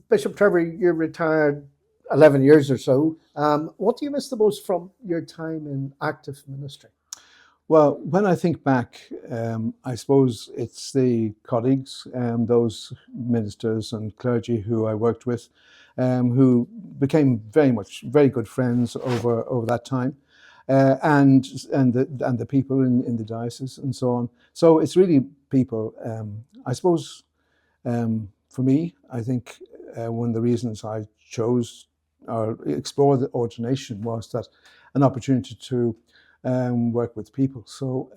Bishop Trevor, you're retired 11 years or so. What do you miss the most from your time in active ministry? Well, when I think back, I suppose it's the colleagues, those ministers and clergy who I worked with, who became very good friends over that time, and the people in the diocese and so on. So it's really people. I suppose for me, I think one of the reasons I chose or explore the ordination was that an opportunity to work with people. So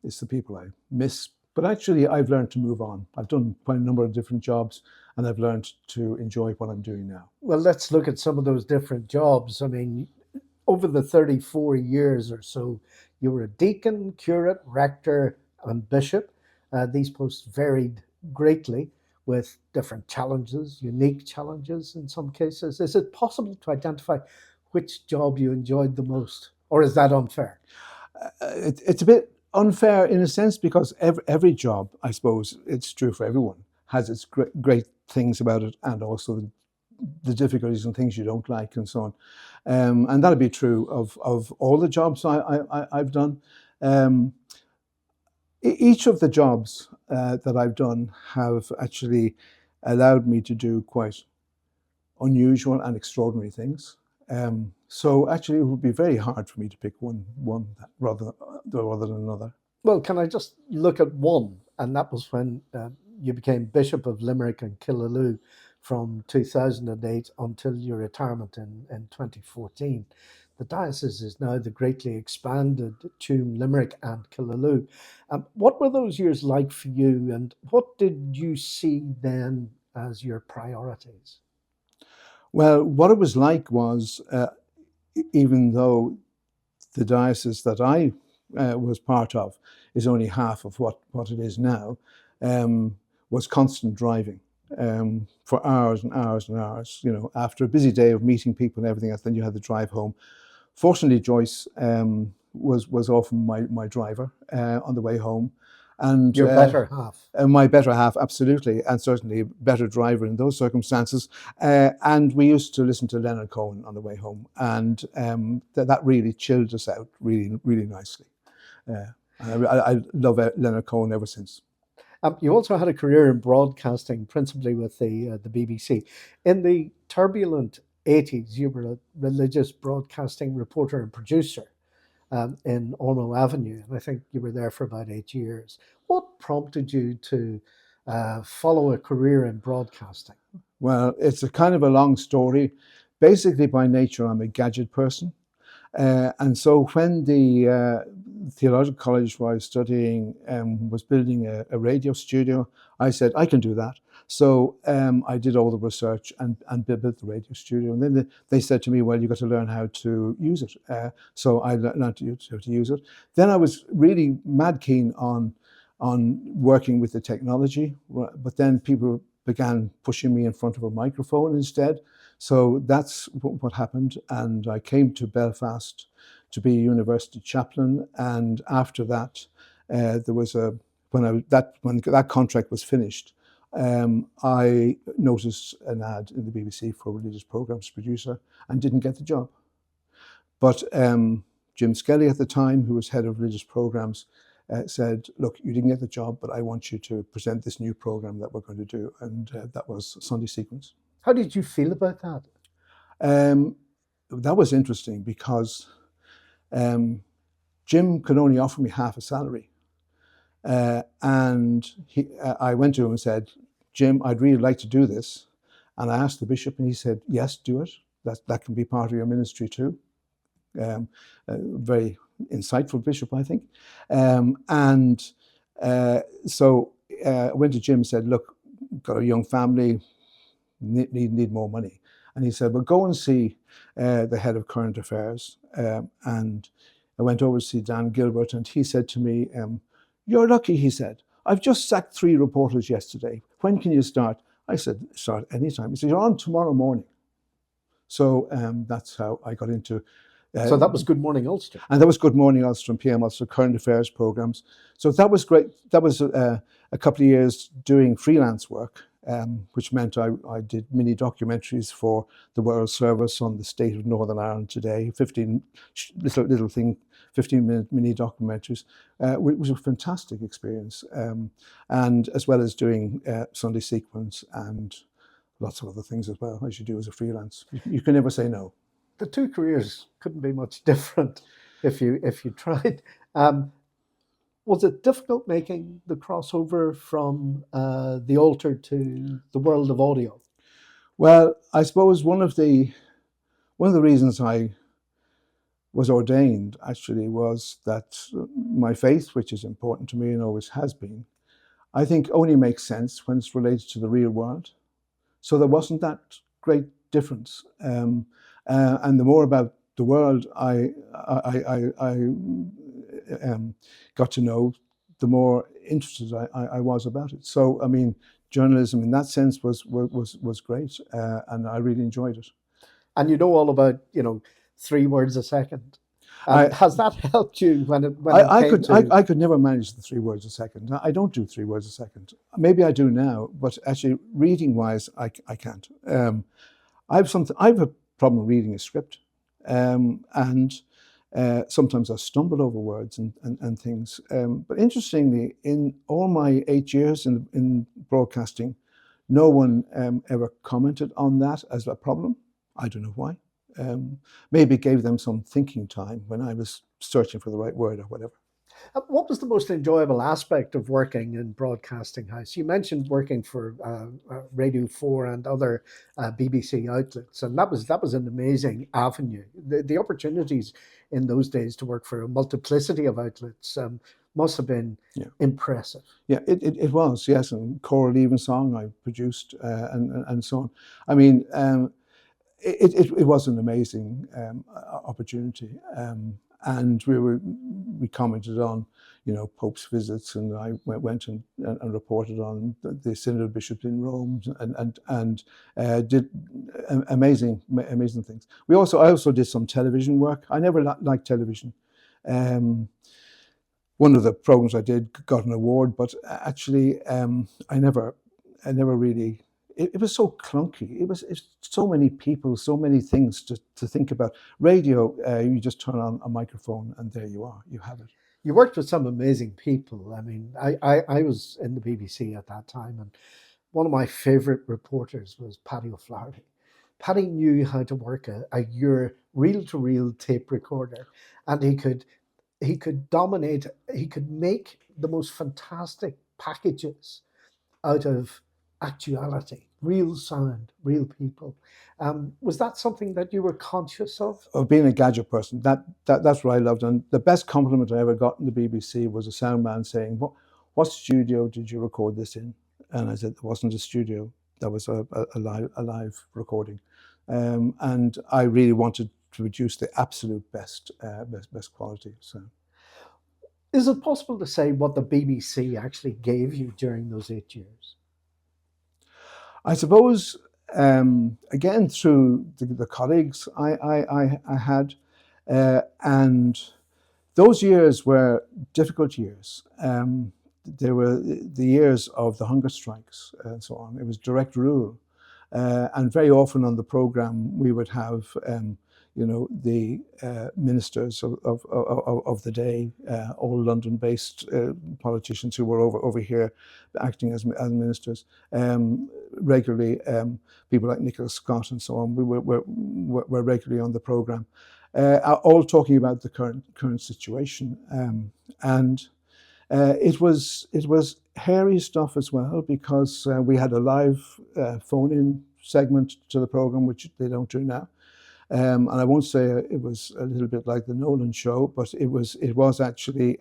it's the people I miss. But actually, I've learned to move on. I've done quite a number of different jobs, and I've learned to enjoy what I'm doing now. Well, let's look at some of those different jobs. I mean, over the 34 years or so, you were a deacon, curate, rector, and bishop. These posts varied greatly with different challenges, unique challenges in some cases. Is it possible to identify which job you enjoyed the most, or is that unfair? It's a bit unfair in a sense because every job, I suppose, it's true for everyone, has its great things about it and also the difficulties and things you don't like and so on. And that'll be true of all the jobs I've done. Each of the jobs that I've done have actually allowed me to do quite unusual and extraordinary things. So actually, it would be very hard for me to pick one rather than another. Well, can I just look at one? And that was when you became Bishop of Limerick and Killaloe from 2008 until your retirement in 2014. The diocese is now the greatly expanded Tuam, Limerick and Killaloe. What were those years like for you, and what did you see then as your priorities? Well, what it was like was, even though the diocese that I was part of is only half of what it is now, was constant driving for hours and hours and hours. You know, after a busy day of meeting people and everything else, then you had to drive home. Fortunately, Joyce was often my driver on the way home. And your better half. My better half, absolutely, and certainly a better driver in those circumstances. And we used to listen to Leonard Cohen on the way home, and that really chilled us out really, really nicely. I love Leonard Cohen ever since. You also had a career in broadcasting, principally with the BBC. In the turbulent 80s, you were a religious broadcasting reporter and producer in Ormeau Avenue, and I think you were there for about 8 years. What prompted you to follow a career in broadcasting? Well, it's a kind of a long story. Basically, by nature, I'm a gadget person. And so when the theological college where I was studying was building a radio studio, I said, I can do that. So I did all the research and built the radio studio. And then they said to me, well, you've got to learn how to use it. So I learned how to use it. Then I was really mad keen on working with the technology, but then people began pushing me in front of a microphone instead. So that's what happened. And I came to Belfast to be a university chaplain. And after that, there was when that contract was finished, I noticed an ad in the BBC for a religious programs producer and didn't get the job. But Jim Skelly at the time, who was head of religious programs, said, look, you didn't get the job, but I want you to present this new program that we're going to do. And that was Sunday Sequence. How did you feel about that? That was interesting because Jim could only offer me half a salary. And I went to him and said, Jim, I'd really like to do this. And I asked the bishop and he said, yes, do it. That can be part of your ministry too. Very insightful bishop, I think. So I went to Jim and said, look, got a young family, need more money. And he said, well, go and see the head of current affairs. And I went over to see Dan Gilbert, and he said to me, you're lucky, he said. I've just sacked 3 reporters yesterday. When can you start? I said, start anytime. He said, you're on tomorrow morning. So that's how I got into... so that was Good Morning Ulster. And that was Good Morning Ulster and PM Ulster current affairs programs. So that was great. That was a couple of years doing freelance work. which meant I did mini documentaries for the World Service on the state of Northern Ireland today, 15 15-minute mini documentaries, which was a fantastic experience, and as well as doing Sunday Sequence and lots of other things as well, as you do as a freelance. You can never say no. The two careers couldn't be much different if you tried. Was it difficult making the crossover from the altar to the world of audio? Well, I suppose one of the reasons I was ordained actually was that my faith, which is important to me and always has been, I think only makes sense when it's related to the real world. So there wasn't that great difference. And the more about the world I got to know, the more interested I was about it. So, I mean, journalism in that sense was great, and I really enjoyed it. And you know all about 3 words a second. Has that helped you I could never manage the 3 words a second. I don't do 3 words a second. Maybe I do now, but actually, reading wise, I can't. I have a problem reading a script, and sometimes I stumble over words and things. But interestingly, in all my 8 years in broadcasting, no one ever commented on that as a problem. I don't know why. Maybe it gave them some thinking time when I was searching for the right word or whatever. What was the most enjoyable aspect of working in Broadcasting House? You mentioned working for Radio 4 and other BBC outlets, and that was an amazing avenue. The opportunities in those days to work for a multiplicity of outlets must have been impressive. Yeah, it was, yes. And Corrymeela Song I produced and so on. I mean, it was an amazing opportunity. And we commented on, Pope's visits, and I went and reported on the Synod of Bishops in Rome, and did amazing things. I also did some television work. I never liked television. One of the programs I did got an award, but actually, I never really. It was so clunky. It's so many people, so many things to think about. Radio, you just turn on a microphone and there you are. You have it. You worked with some amazing people. I mean, I was in the BBC at that time, and one of my favourite reporters was Paddy O'Flaherty. Paddy knew how to work a reel-to-reel tape recorder, and he could dominate. He could make the most fantastic packages out of actuality, real sound, real people. Was that something that you were conscious of? Of being a gadget person, that's what I loved. And the best compliment I ever got in the BBC was a sound man saying, "What studio did you record this in?" And I said, "It wasn't a studio. That was a live recording." And I really wanted to produce the absolute best quality. So, is it possible to say what the BBC actually gave you during those 8 years? I suppose, again, through the colleagues I had, and those years were difficult years. They were the years of the hunger strikes and so on. It was direct rule. And very often on the programme, we would have, the ministers of the day, all London-based politicians who were over here acting as ministers, regularly. People like Nicola Scott and so on. We were regularly on the programme, all talking about the current situation, and it was hairy stuff as well, because we had a live phone-in segment to the programme, which they don't do now. And I won't say it was a little bit like the Nolan Show, but it was actually,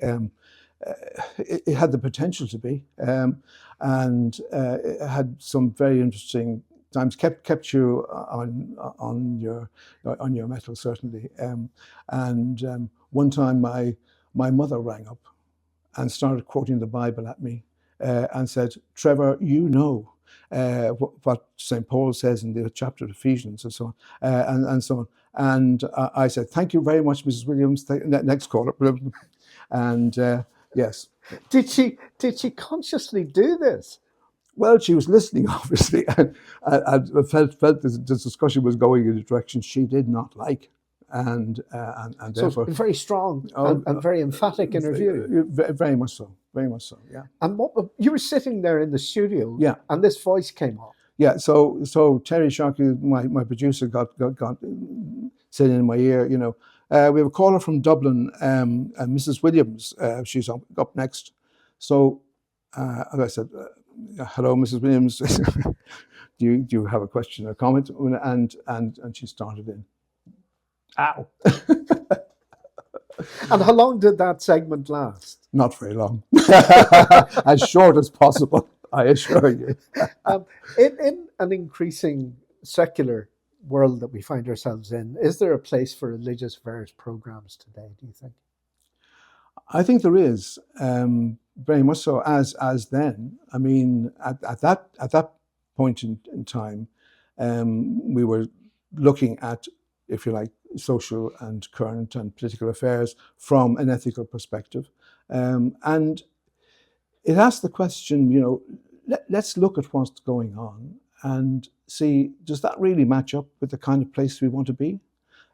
it had the potential to be, and it had some very interesting times. Kept you on your mettle, certainly. And one time my mother rang up and started quoting the Bible at me, and said, "Trevor, what St. Paul says in the chapter of Ephesians," and so on, and so on. And I said, "Thank you very much, Mrs. Williams. Next caller." And yes. Did she consciously do this? Well, she was listening, obviously, and felt this discussion was going in a direction she did not like, and So therefore, very strong oh, and very emphatic in her view. very much so, very much so, yeah, And what you were sitting there in the studio, yeah, and this voice came up. yeah. So Terry Sharkey, my producer, got said in my ear, you know, we have a caller from Dublin, and Mrs. Williams, she's up next. So, as I said, hello, Mrs. Williams. Do you have a question or comment? And she started in. Ow. And how long did that segment last? Not very long. As short as possible, I assure you. In an increasing secular world that we find ourselves in, is there a place for religious affairs programs today, do you think? I think there is, very much so, as then. I mean, at that point in time, we were looking at, if you like, social and current and political affairs from an ethical perspective. And it asked the question, you know, let's look at what's going on and see, does that really match up with the kind of place we want to be?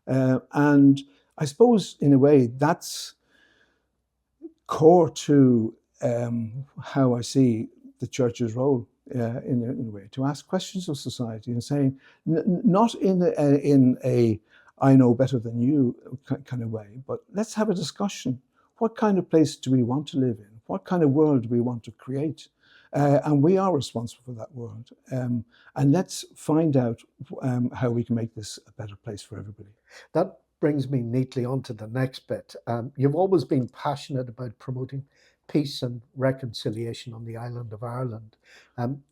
And I suppose, in a way, that's core to how I see the church's role in a way, to ask questions of society and saying, not in a I know better than you kind of way, but let's have a discussion. What kind of place do we want to live in? What kind of world do we want to create? And we are responsible for that world. And let's find out how we can make this a better place for everybody. That brings me neatly on to the next bit. You've always been passionate about promoting peace and reconciliation on the island of Ireland.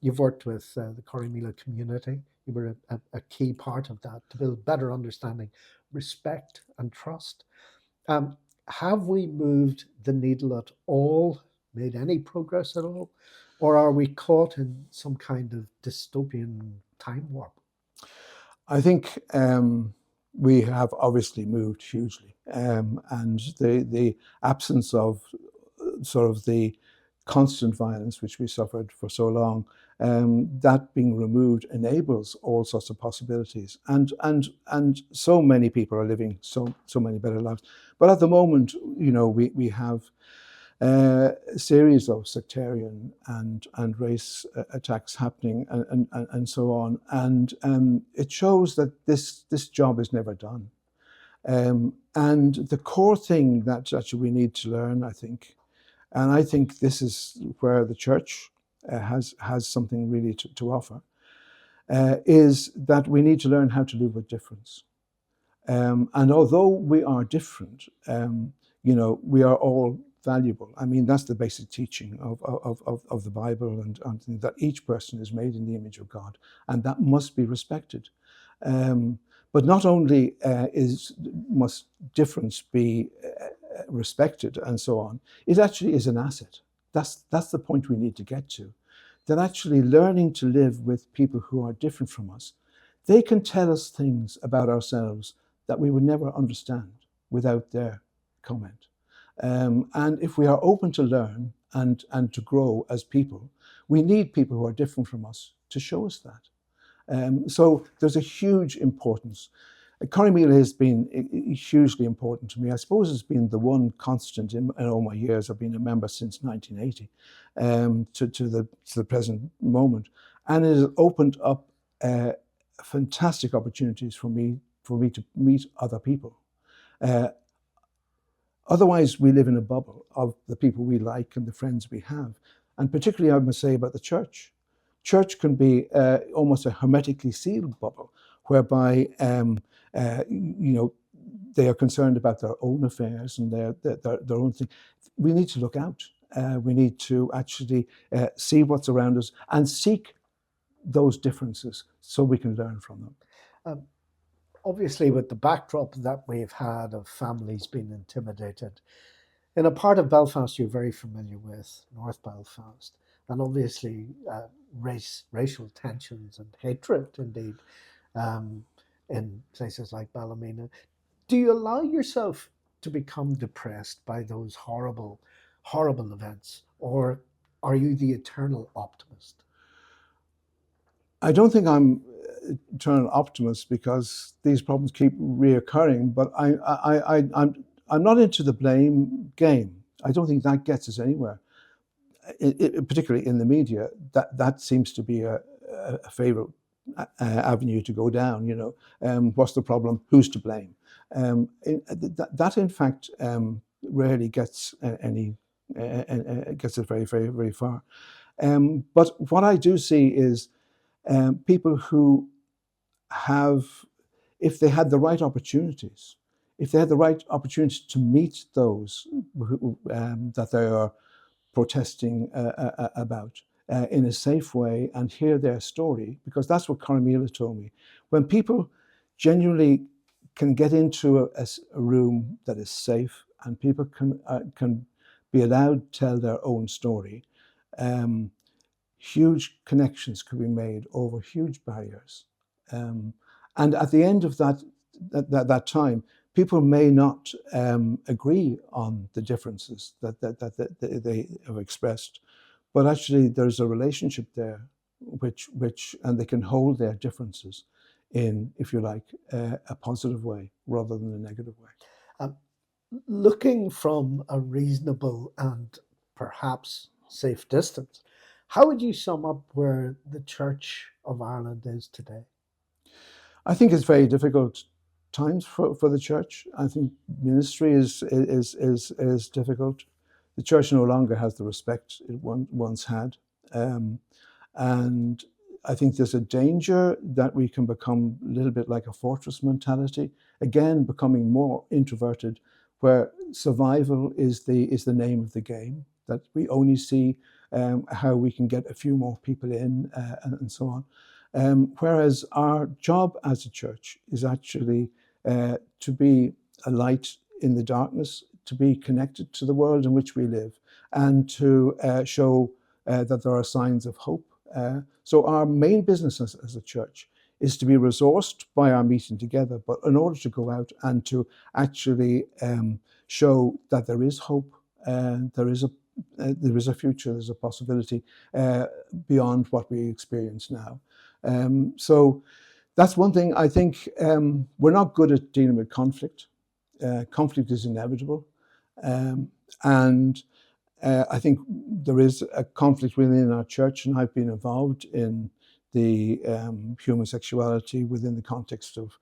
You've worked with the Corrymeela Community. You were a key part of that to build better understanding, respect, and trust. Have we moved the needle at all, made any progress at all? Or are we caught in some kind of dystopian time warp? I think we have obviously moved hugely, and the absence of sort of the constant violence which we suffered for so long, that being removed enables all sorts of possibilities, and so many people are living so many better lives. But at the moment, you know, we have a series of sectarian and race attacks happening, and so on, and it shows that this job is never done. And the core thing that we need to learn, I think, and I think this is where the church has something really to offer, is that we need to learn how to live with difference. And although we are different, you know, we are all valuable. I mean, that's the basic teaching of the Bible, and that each person is made in the image of God, and that must be respected. But not only must difference be respected and so on, it actually is an asset. That's the point we need to get to. That actually learning to live with people who are different from us, they can tell us things about ourselves that we would never understand without their comment. And if we are open to learn and to grow as people, we need people who are different from us to show us that. So there's a huge importance. Corrymeela has been hugely important to me. I suppose it's been the one constant in all my years. I've been a member since 1980 to the present moment. And it has opened up fantastic opportunities for me to meet other people. Otherwise, we live in a bubble of the people we like and the friends we have. And particularly, I must say about the church. Church can be almost a hermetically sealed bubble, whereby you know, they are concerned about their own affairs and their own thing. We need to look out. We need to actually see what's around us and seek those differences so we can learn from them. Obviously, with the backdrop that we've had of families being intimidated, in a part of Belfast you're very familiar with, North Belfast, and obviously racial tensions and hatred, indeed, in places like Ballymena. Do you allow yourself to become depressed by those horrible, horrible events, or are you the eternal optimist? I don't think I'm eternal optimist because these problems keep reoccurring. But I'm not into the blame game. I don't think that gets us anywhere. Particularly in the media, that seems to be a favourite avenue to go down. What's the problem? Who's to blame? That in fact rarely gets gets us very, very, very far. But what I do see is people who have, if they had the right opportunities, if they had the right opportunity to meet those that they are protesting about in a safe way and hear their story, because that's what Corrymeela told me. When people genuinely can get into a room that is safe and people can be allowed to tell their own story, huge connections could be made over huge barriers. And at the end of that time, people may not agree on the differences that they have expressed, but actually there's a relationship there which and they can hold their differences in, if you like, a positive way rather than a negative way. Looking from a reasonable and perhaps safe distance, how would you sum up where the Church of Ireland is today? I think it's very difficult times for the church. I think ministry is difficult. The church no longer has the respect it once had, and I think there's a danger that we can become a little bit like a fortress mentality, again becoming more introverted, where survival is the name of the game. That we only see how we can get a few more people in and so on. Whereas our job as a church is actually to be a light in the darkness, to be connected to the world in which we live, and to show that there are signs of hope. So our main business as a church is to be resourced by our meeting together, but in order to go out and to actually show that there is hope, there is a future, there's a possibility beyond what we experience now. So that's one thing. I think we're not good at dealing with conflict. Conflict is inevitable. And I think there is a conflict within our church, and I've been involved in the human sexuality within the context of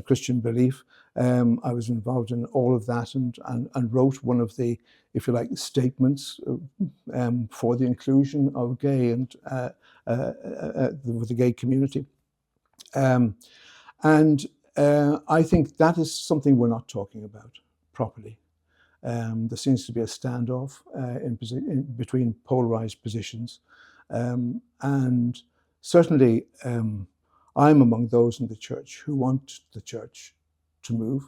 Christian belief. I was involved in all of that and wrote one of the, if you like, statements for the inclusion of gay and with the gay community. And I think that is something we're not talking about properly. There seems to be a standoff between polarized positions. And certainly I'm among those in the church who want the church to move,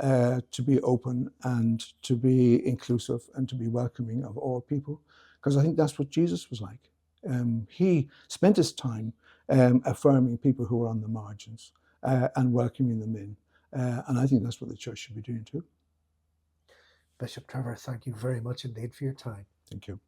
to be open and to be inclusive and to be welcoming of all people, because I think that's what Jesus was like. He spent his time affirming people who were on the margins and welcoming them in. And I think that's what the church should be doing too. Bishop Trevor, thank you very much indeed for your time. Thank you.